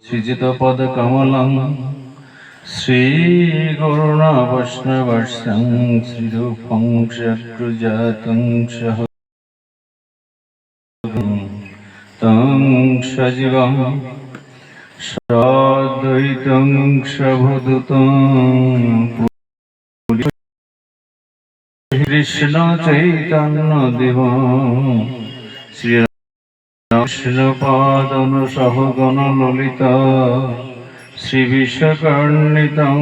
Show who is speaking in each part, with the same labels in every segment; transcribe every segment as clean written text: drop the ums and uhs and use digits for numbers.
Speaker 1: श्रीजितपदकमलं श्रीगुरुणा वैष्णवं श्रीरूपं शत्रुजातं तं सजीवं साद्वैतं सवधूतं कृष्ण चैतन्य देवं श्री कृष्णपादन सहगण ललिता श्री विश्वकर्णितं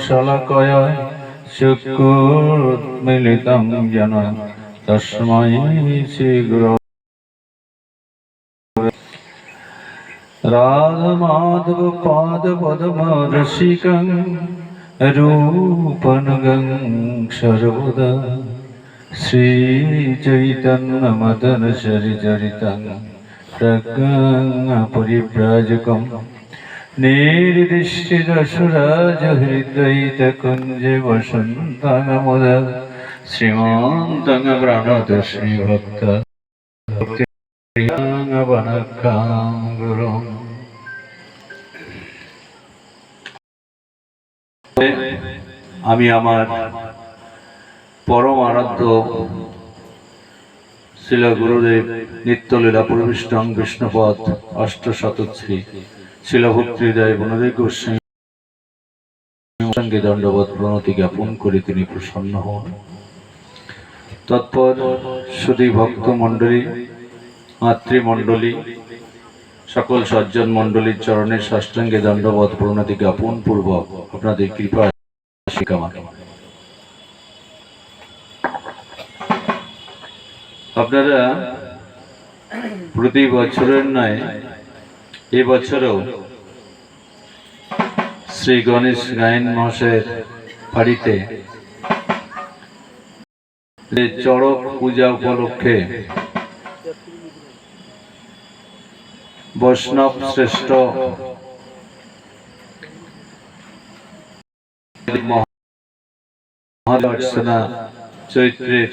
Speaker 1: शलाकया चक्षुरुन्मीलितं येन तस्मै श्रीगुरवे राधमाधव पादपद्म रसिकं रूपनुगं सर्वदा श्रीचैतन्यमदन चरितं प्रज्ञां परिव्राजकं निर्दिष्टिदशराजहृदयितकुञ्जे वसन्तं श्रीमन्तं प्रणतोऽस्मि भक्तवनखां गुरुम्। আমি আমার পরম আরাধ্য শ্রীল গুরুদেব নিত্যলীলা প্রবিষ্টং বিষ্ণুপদ অষ্টশতশ্রী শ্রীল ভক্তিহৃদয় বনদেব গোস্বামী দণ্ডবত প্রণতি জ্ঞাপন করে তিনি প্রসন্ন হন। তৎপর শুধু ভক্ত মণ্ডলী মাতৃমণ্ডলী সকল সজ্জন মণ্ডলীর চরণের সাষ্টাঙ্গে দণ্ডবত প্রণতি জ্ঞাপন পূর্বক আপনাদের কৃপা কামনা। আপনারা প্রতি বছরের ন্যায় এবছরও শ্রী গণেশ গায়েন মহাশয়ের বাড়িতে চড়ক পূজা উপলক্ষে বৈষ্ণব শ্রেষ্ঠ মহার্চনা চৈত্রের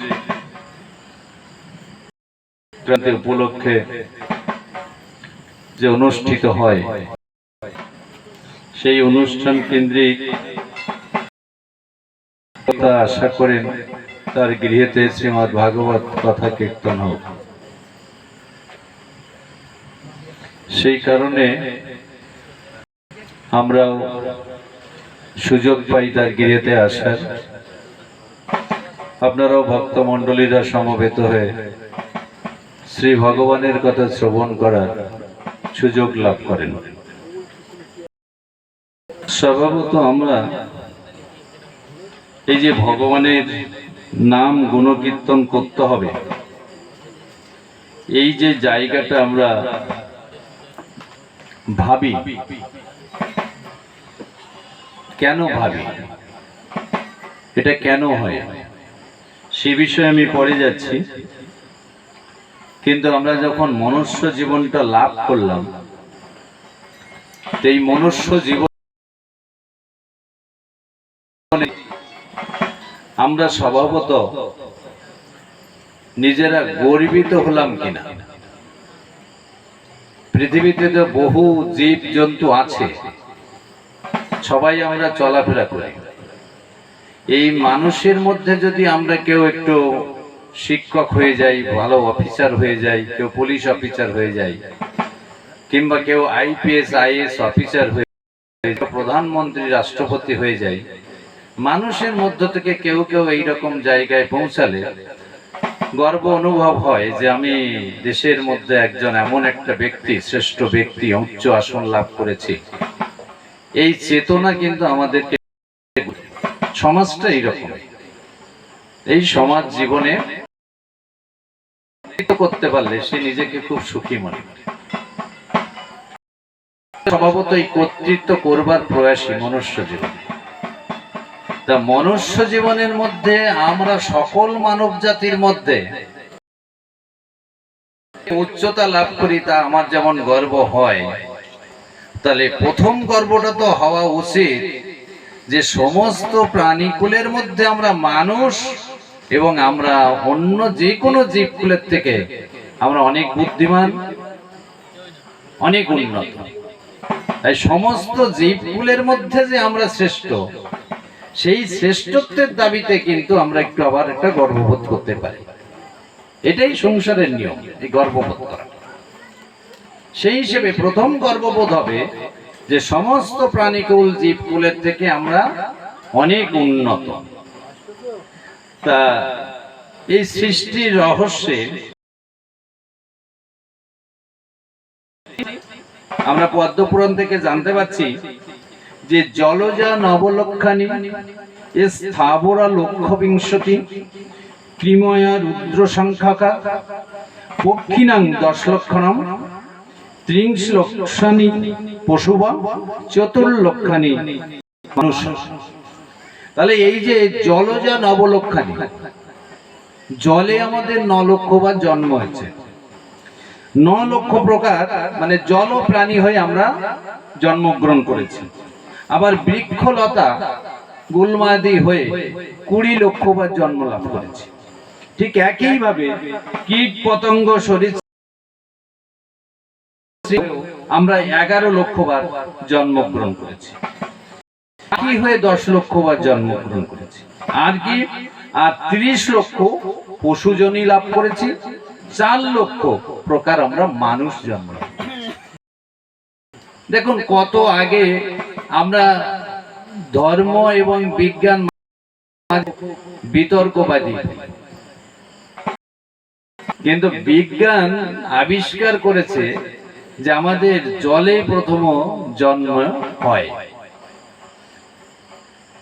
Speaker 1: উপলক্ষে যে অনুষ্ঠিত হয় সেই অনুষ্ঠান কেন্দ্রিক আশা করেন তার গৃহেতে শ্রীমদ্ ভাগবত কথা কীর্তন হোক। সেই কারণে আমরাও সুযোগ পাই তার গৃহেতে আসার। আপনারাও ভক্তমণ্ডলীরা সমবেত হয়ে শ্রী ভগবানের কথা শ্রবণ করার সুযোগ লাভ করেন। স্বভাবত আমরা এই যে ভগবানের নাম গুণকীর্তন করতে হবে, এই যে জায়গাটা আমরা ভাবি, কেন ভাবি, এটা কেন হয় সে বিষয়ে আমি পরে যাচ্ছি। কিন্তু আমরা যখন মনুষ্য জীবনটা লাভ করলাম, এই মনুষ্য জীবন আমরা স্বভাবত নিজেরা গর্বিত হলাম কিনা। পৃথিবীতে তো বহু জীব জন্তু আছে, সবাই আমরা চলাফেরা করি। এই মানুষের মধ্যে যদি আমরা কেউ একটু শিক্ষক হয়ে যাই, ভালো অফিসার হয়ে যাই, কেউ পুলিশ অফিসার হয়ে যাই, কিংবা কেউ আইপিএস আইএস অফিসার হয়ে যায়, প্রধানমন্ত্রী রাষ্ট্রপতি হয়ে যায়, মানুষের মধ্য থেকে কেউ কেউ এইরকম জায়গায় পৌঁছালে গর্ব অনুভব হয় যে আমি দেশের মধ্যে একজন এমন একটা ব্যক্তি, শ্রেষ্ঠ ব্যক্তি, উচ্চ আসন লাভ করেছি। এই চেতনা কিন্তু আমাদেরকে, সমাজটা এইরকম, এই সমাজ জীবনে করতে পারলে সে নিজেকে খুব সুখী মনে করে। স্বভাবত এই কর্তৃত্ব করবার প্রয়াসী মনুষ্য জীবন। তা মনুষ্য জীবনের মধ্যে আমরা সকল মানব জাতির মধ্যে উচ্চতা লাভ করি, তা আমার যেমন গর্ব হয়, তাহলে প্রথম গর্বটা তো হওয়া উচিত যে সমস্ত প্রাণীকুলের মধ্যে আমরা মানুষ এবং আমরা অন্য যে কোনো জীবকুলের থেকে আমরা অনেক বুদ্ধিমান, অনেক উন্নত। তাই সমস্ত জীবকুলের মধ্যে যে আমরা শ্রেষ্ঠ, সেই শ্রেষ্ঠত্বের দাবিতে কিন্তু আমরা একটু আবার একটা গর্ববোধ করতে পারি। এটাই সংসারের নিয়ম, এই গর্ববোধ করা। সেই হিসেবে প্রথম গর্ববোধ হবে যে সমস্ত প্রাণীকুল জীবকুলের থেকে আমরা অনেক উন্নত। তা এই সৃষ্টির রহস্যে আমরা পদ্মপুরাণ থেকে জানতে পাচ্ছি যে জলজা নবলক্ষানি স্থাবরা লক্ষবিংশতি ত্রিময়া রুদ্র সংখ্যাকা পক্ষিণাং 10 লক্ষণম ত্রিংশ লক্ষানি পশুবা চতুর্লক্ষানি মানুষ। তাহলে এই যে জলজা নবলক্ষানি, জলে আমাদের 9 লক্ষবার জন্ম হয়েছে। 9 লক্ষ প্রকার মানে জল প্রাণী হয়ে আমরা জন্মগ্রহণ করেছি। আবার বৃক্ষলতা গুলমাদি হয়ে 20 লক্ষবার জন্ম লাভ করেছি। ঠিক একইভাবে কীট পতঙ্গ শরীর আমরা 11 লক্ষবার জন্মগ্রহণ করেছি। পাখি হয়ে 10 লক্ষবার জন্মগ্রহণ করেছি। আর কি, আর 30 লক্ষ পশুজনী লাভ করেছি। 4 লক্ষ প্রকার আমরা মানুষ জন্ম। দেখুন কত আগে আমরা ধর্ম এবং বিজ্ঞান বিতর্কবাদী, কিন্তু বিজ্ঞান আবিষ্কার করেছে যে আমাদের জলে প্রথম জন্ম হয়।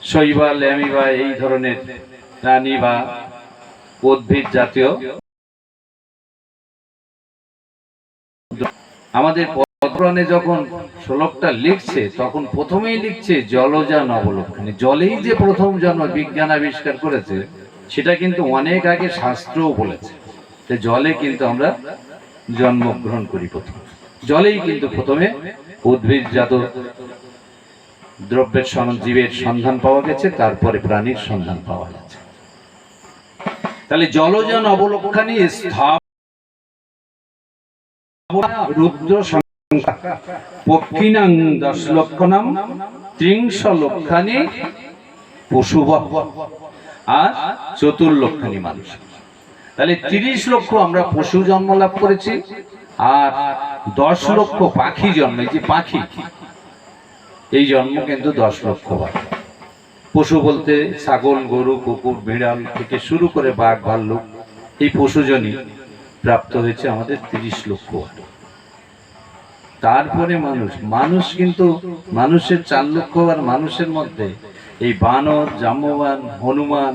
Speaker 1: শৈবাল, অ্যামিবা এই ধরনের প্রাণী বা উদ্ভিদ জাতীয় আমাদের পদ্মপুরাণে যখন শ্লোকটা লিখছে তখন প্রথমেই লিখছে জলজা নবলক্ষানি। জলেই যে প্রথম জন্ম বিজ্ঞান আবিষ্কার করেছে সেটা কিন্তু অনেক আগে শাস্ত্রও বলেছে যে জলে কিন্তু আমরা জন্মগ্রহণ করি। প্রথম জলেই কিন্তু প্রথমে উদ্ভিদজাত দ্রব্যের জীবের সন্ধান পাওয়া গেছে, তারপরে প্রাণীর সন্ধান পাওয়া গেছে। তাহলে জলজা নবলক্ষানি রুদ্র সংখ্যা পক্ষিণাং 10 লক্ষণম ত্রিংশ লক্ষানি পশুবহ আর 4 লক্ষানি মানুষ। তাহলে 30 লক্ষ আমরা পশু জন্ম লাভ করেছি আর 10 লক্ষ পাখি জন্ম। এই যে পাখি, এই জন্ম কিন্তু 10 লক্ষ বার। পশু বলতে ছাগল, গরু, কুকুর, বিড়াল থেকে শুরু করে বাঘ, ভাল্লুক, এই পশুজনই প্রাপ্ত হয়েছে আমাদের 30 লক্ষ বার। তারপরে মানুষ, মানুষ কিন্তু মানুষের 4 লক্ষ বার। মানুষের মধ্যে এই বানর, জাম্ববান, হনুমান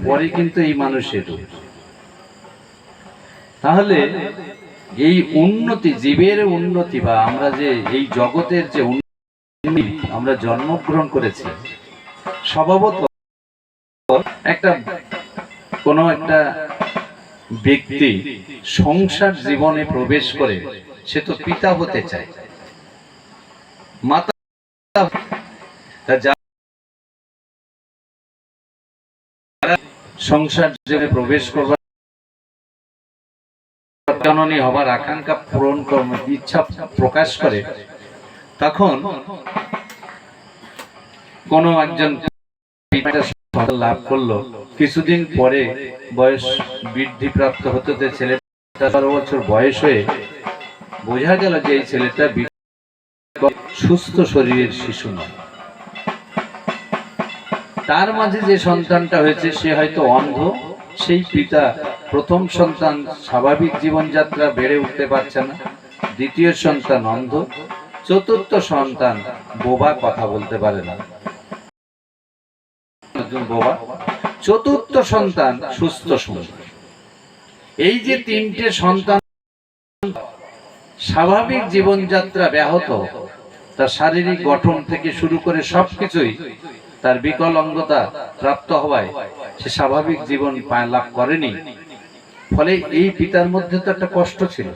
Speaker 1: পরে কিন্তু এই মানুষের। তাহলে এই উন্নতি, জীবের উন্নতি বা আমরা যে এই জগতের যে উন্নতি আমরা জন্মগ্রহণ করেছি, স্বভাবত একটা কোনো একটা ব্যক্তি সংসার জীবনে প্রবেশ করে সে তো পিতা হতে চায়, মাতা। সংসার জীবনে প্রবেশ করবার জননী হবার আকাঙ্ক্ষা পূরণ ইচ্ছা প্রকাশ করে, তখন কোন একজন লাভ করলো, কিছুদিন পরে বয়স বৃদ্ধি প্রাপ্ত হতে ছেলেটা 12 বছর বয়স হয়ে বোঝা গেল যে এই ছেলেটা সুস্থ শরীরের শিশু নয়। তার মাঝে যে সন্তানটা হয়েছে সে হয়তো অন্ধ। সেই পিতা প্রথম সন্তান স্বাভাবিক জীবনযাত্রা বেড়ে উঠতে পারছে না, দ্বিতীয় সন্তান অন্ধ, চতুর্থ সন্তান বোবা, কথা বলতে পারে না, বোবা, চতুর্থ সন্তান সুস্থ সুন্দর। এই যে 3টে সন্তান স্বাভাবিক জীবনযাত্রা ব্যাহত, তার শারীরিক গঠন থেকে শুরু করে সবকিছুই তার বিকলাঙ্গতা প্রাপ্ত হওয়ায় সে স্বাভাবিক জীবন লাভ করেনি। ফলে এই পিতার মধ্যে তো একটা কষ্ট ছিল।